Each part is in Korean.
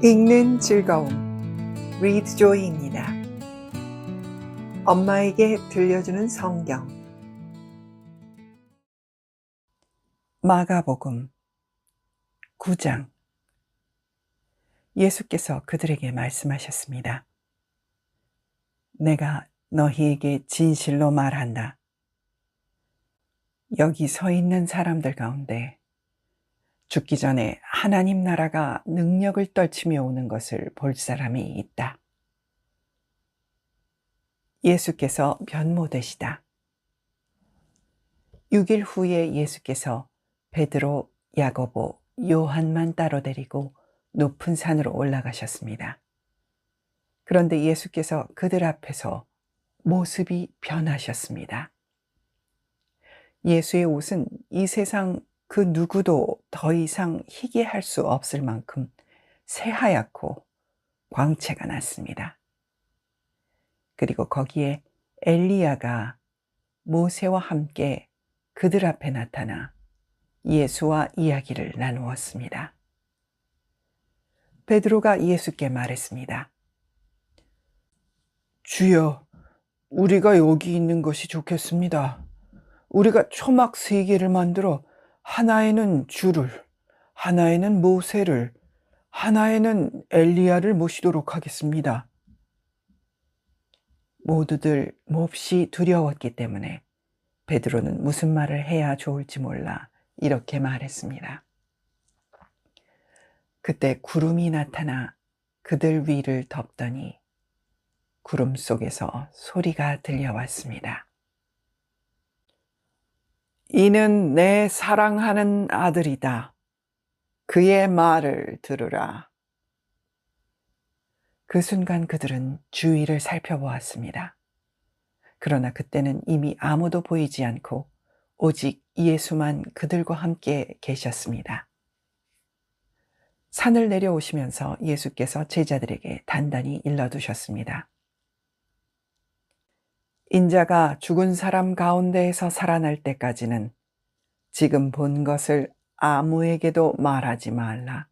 읽는 즐거움, Read Joy입니다. 엄마에게 들려주는 성경. 마가복음 9장. 예수께서 그들에게 말씀하셨습니다. 내가 너희에게 진실로 말한다. 여기 서 있는 사람들 가운데 죽기 전에 하나님 나라가 능력을 떨치며 오는 것을 볼 사람이 있다. 예수께서 변모되시다. 6일 후에 예수께서 베드로, 야고보, 요한만 따로 데리고 높은 산으로 올라가셨습니다. 그런데 예수께서 그들 앞에서 모습이 변하셨습니다. 예수의 옷은 이 세상 그 누구도 더 이상 희게 할 수 없을 만큼 새하얗고 광채가 났습니다. 그리고 거기에 엘리야가 모세와 함께 그들 앞에 나타나 예수와 이야기를 나누었습니다. 베드로가 예수께 말했습니다. 주여, 우리가 여기 있는 것이 좋겠습니다. 우리가 초막 3개를 만들어 하나에는 주를, 하나에는 모세를, 하나에는 엘리야를 모시도록 하겠습니다. 모두들 몹시 두려웠기 때문에 베드로는 무슨 말을 해야 좋을지 몰라 이렇게 말했습니다. 그때 구름이 나타나 그들 위를 덮더니 구름 속에서 소리가 들려왔습니다. 이는 내 사랑하는 아들이다. 그의 말을 들으라. 그 순간 그들은 주위를 살펴보았습니다. 그러나 그때는 이미 아무도 보이지 않고 오직 예수만 그들과 함께 계셨습니다. 산을 내려오시면서 예수께서 제자들에게 단단히 일러두셨습니다. 인자가 죽은 사람 가운데에서 살아날 때까지는 지금 본 것을 아무에게도 말하지 말라.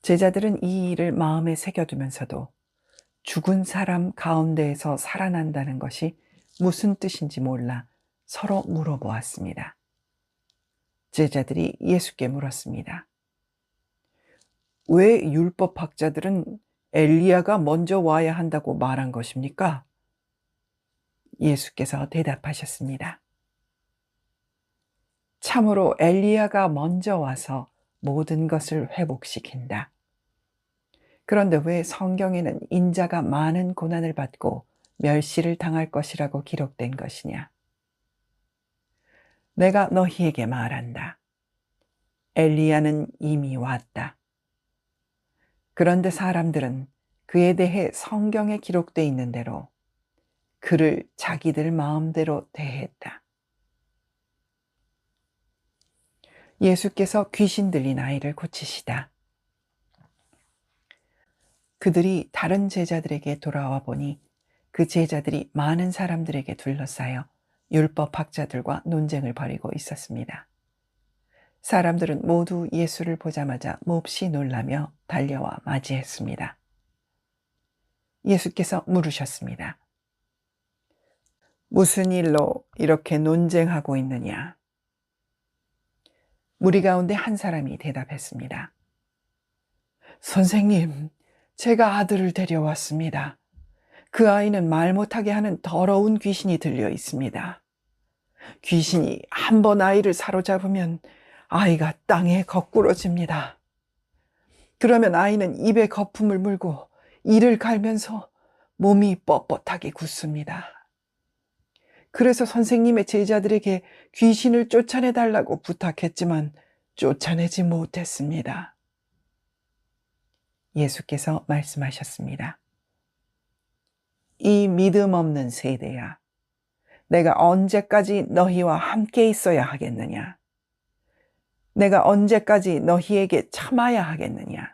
제자들은 이 일을 마음에 새겨두면서도 죽은 사람 가운데에서 살아난다는 것이 무슨 뜻인지 몰라 서로 물어보았습니다. 제자들이 예수께 물었습니다. 왜 율법학자들은 엘리야가 먼저 와야 한다고 말한 것입니까? 예수께서 대답하셨습니다. 참으로 엘리야가 먼저 와서 모든 것을 회복시킨다. 그런데 왜 성경에는 인자가 많은 고난을 받고 멸시를 당할 것이라고 기록된 것이냐? 내가 너희에게 말한다. 엘리야는 이미 왔다. 그런데 사람들은 그에 대해 성경에 기록되어 있는 대로 그를 자기들 마음대로 대했다. 예수께서 귀신 들린 아이를 고치시다. 그들이 다른 제자들에게 돌아와 보니 그 제자들이 많은 사람들에게 둘러싸여 율법학자들과 논쟁을 벌이고 있었습니다. 사람들은 모두 예수를 보자마자 몹시 놀라며 달려와 맞이했습니다. 예수께서 물으셨습니다. 무슨 일로 이렇게 논쟁하고 있느냐? 무리 가운데 한 사람이 대답했습니다. 선생님, 제가 아들을 데려왔습니다. 그 아이는 말 못하게 하는 더러운 귀신이 들려 있습니다. 귀신이 한 번 아이를 사로잡으면 아이가 땅에 거꾸러집니다. 그러면 아이는 입에 거품을 물고 이를 갈면서 몸이 뻣뻣하게 굳습니다. 그래서 선생님의 제자들에게 귀신을 쫓아내달라고 부탁했지만 쫓아내지 못했습니다. 예수께서 말씀하셨습니다. 이 믿음 없는 세대야, 내가 언제까지 너희와 함께 있어야 하겠느냐? 내가 언제까지 너희에게 참아야 하겠느냐?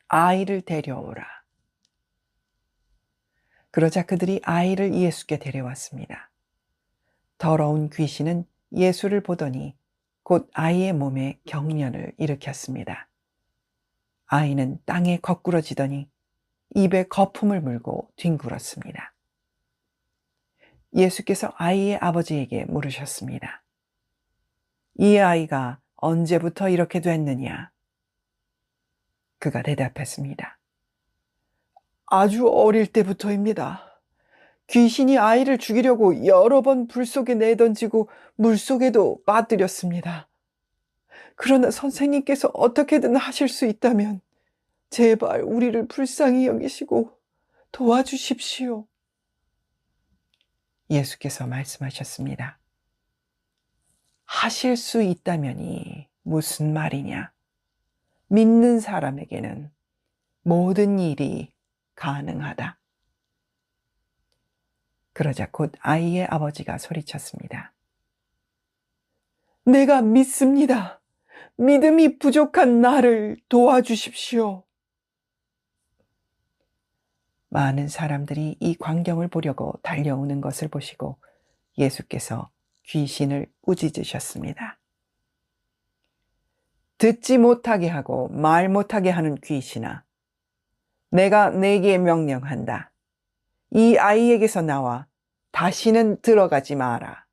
아이를 데려오라. 그러자 그들이 아이를 예수께 데려왔습니다. 더러운 귀신은 예수를 보더니 곧 아이의 몸에 경련을 일으켰습니다. 아이는 땅에 거꾸러지더니 입에 거품을 물고 뒹굴었습니다. 예수께서 아이의 아버지에게 물으셨습니다. 이 아이가 언제부터 이렇게 됐느냐? 그가 대답했습니다. 아주 어릴 때부터입니다. 귀신이 아이를 죽이려고 여러 번 불 속에 내던지고 물 속에도 빠뜨렸습니다. 그러나 선생님께서 어떻게든 하실 수 있다면 제발 우리를 불쌍히 여기시고 도와주십시오. 예수께서 말씀하셨습니다. 하실 수 있다면이 무슨 말이냐? 믿는 사람에게는 모든 일이 가능하다. 그러자 곧 아이의 아버지가 소리쳤습니다. 내가 믿습니다. 믿음이 부족한 나를 도와주십시오. 많은 사람들이 이 광경을 보려고 달려오는 것을 보시고 예수께서 귀신을 꾸짖으셨습니다. 듣지 못하게 하고 말 못하게 하는 귀신아, 내가 내게 명령한다. 이 아이에게서 나와 다시는 들어가지 마라.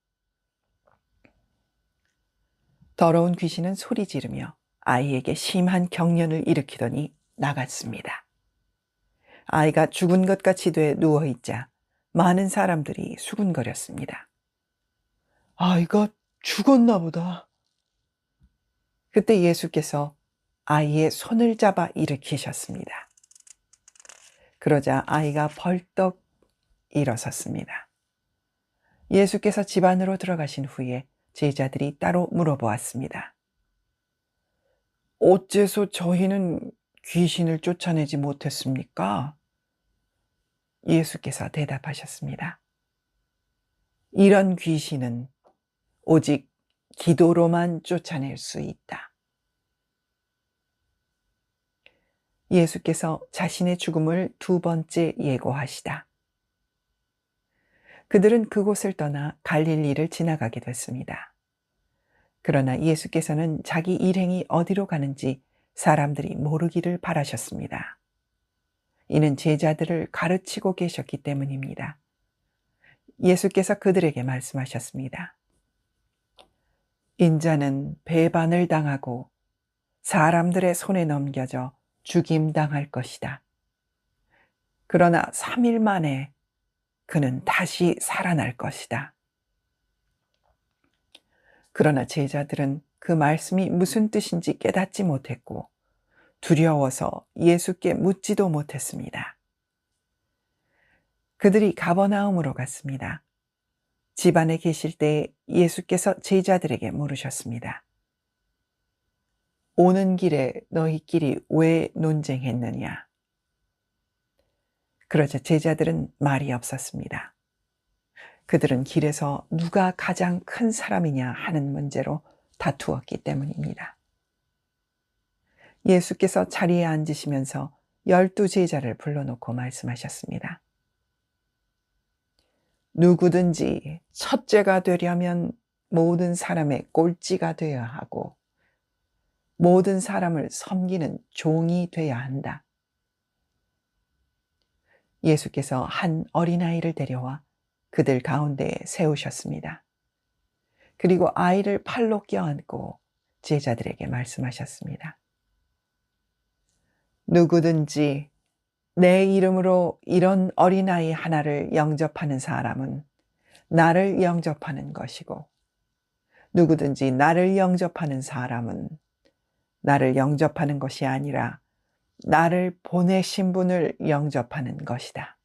더러운 귀신은 소리 지르며 아이에게 심한 경련을 일으키더니 나갔습니다. 아이가 죽은 것 같이 돼 누워있자 많은 사람들이 수군거렸습니다. 아이가 죽었나 보다. 그때 예수께서 아이의 손을 잡아 일으키셨습니다. 그러자 아이가 벌떡 일어섰습니다. 예수께서 집 안으로 들어가신 후에 제자들이 따로 물어보았습니다. 어째서 저희는 귀신을 쫓아내지 못했습니까? 예수께서 대답하셨습니다. 이런 귀신은 오직 기도로만 쫓아낼 수 있다. 예수께서 자신의 죽음을 두 번째 예고하시다. 그들은 그곳을 떠나 갈릴리를 지나가게 됐습니다. 그러나 예수께서는 자기 일행이 어디로 가는지 사람들이 모르기를 바라셨습니다. 이는 제자들을 가르치고 계셨기 때문입니다. 예수께서 그들에게 말씀하셨습니다. 인자는 배반을 당하고 사람들의 손에 넘겨져 죽임당할 것이다. 그러나 3일 만에 그는 다시 살아날 것이다. 그러나 제자들은 그 말씀이 무슨 뜻인지 깨닫지 못했고 두려워서 예수께 묻지도 못했습니다. 그들이 가버나움으로 갔습니다. 집 안에 계실 때 예수께서 제자들에게 물으셨습니다. 오는 길에 너희끼리 왜 논쟁했느냐? 그러자 제자들은 말이 없었습니다. 그들은 길에서 누가 가장 큰 사람이냐 하는 문제로 다투었기 때문입니다. 예수께서 자리에 앉으시면서 12 제자를 불러놓고 말씀하셨습니다. 누구든지 첫째가 되려면 모든 사람의 꼴찌가 되어야 하고 모든 사람을 섬기는 종이 되어야 한다. 예수께서 한 어린아이를 데려와 그들 가운데에 세우셨습니다. 그리고 아이를 팔로 껴안고 제자들에게 말씀하셨습니다. 누구든지 내 이름으로 이런 어린아이 하나를 영접하는 사람은 나를 영접하는 것이고 누구든지 나를 영접하는 사람은 나를 영접하는 것이 아니라 나를 보내신 분을 영접하는 것이다.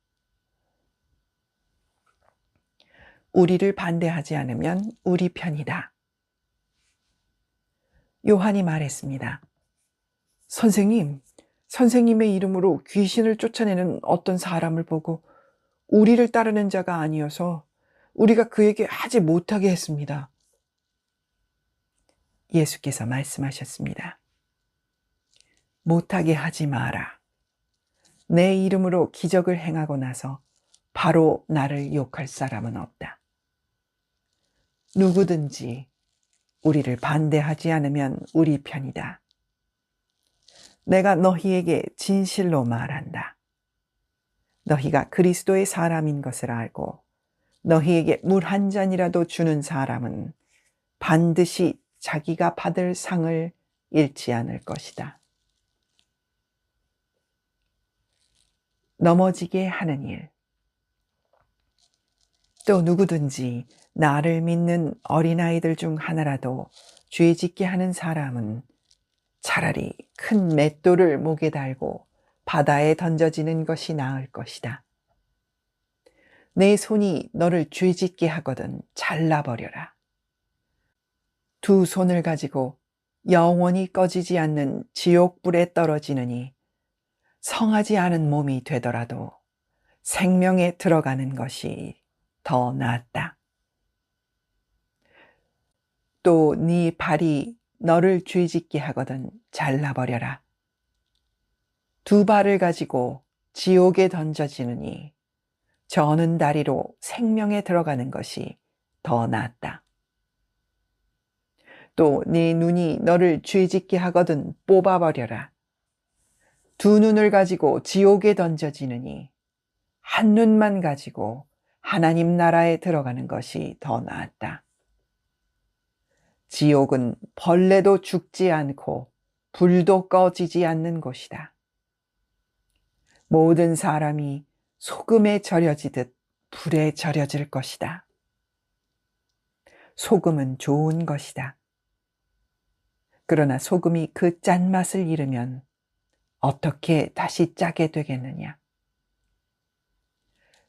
우리를 반대하지 않으면 우리 편이다. 요한이 말했습니다. 선생님의 이름으로 귀신을 쫓아내는 어떤 사람을 보고 우리를 따르는 자가 아니어서 우리가 그에게 하지 못하게 했습니다. 예수께서 말씀하셨습니다. 못하게 하지 마라. 내 이름으로 기적을 행하고 나서 바로 나를 욕할 사람은 없다. 누구든지 우리를 반대하지 않으면 우리 편이다. 내가 너희에게 진실로 말한다. 너희가 그리스도의 사람인 것을 알고 너희에게 물 한 잔이라도 주는 사람은 반드시 자기가 받을 상을 잃지 않을 것이다. 넘어지게 하는 일. 또 누구든지 나를 믿는 어린아이들 중 하나라도 죄짓게 하는 사람은 차라리 큰 맷돌을 목에 달고 바다에 던져지는 것이 나을 것이다. 내 손이 너를 죄짓게 하거든 잘라버려라. 두 손을 가지고 영원히 꺼지지 않는 지옥불에 떨어지느니 성하지 않은 몸이 되더라도 생명에 들어가는 것이 더 낫다. 또 네 발이 너를 죄짓게 하거든 잘라버려라. 두 발을 가지고 지옥에 던져지느니 저는 다리로 생명에 들어가는 것이 더 낫다. 또 네 눈이 너를 죄짓게 하거든 뽑아버려라. 두 눈을 가지고 지옥에 던져지느니 한 눈만 가지고 하나님 나라에 들어가는 것이 더 낫다. 지옥은 벌레도 죽지 않고 불도 꺼지지 않는 곳이다. 모든 사람이 소금에 절여지듯 불에 절여질 것이다. 소금은 좋은 것이다. 그러나 소금이 그 짠맛을 잃으면 어떻게 다시 짜게 되겠느냐?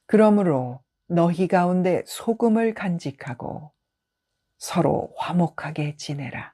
그러므로 너희 가운데 소금을 간직하고 서로 화목하게 지내라.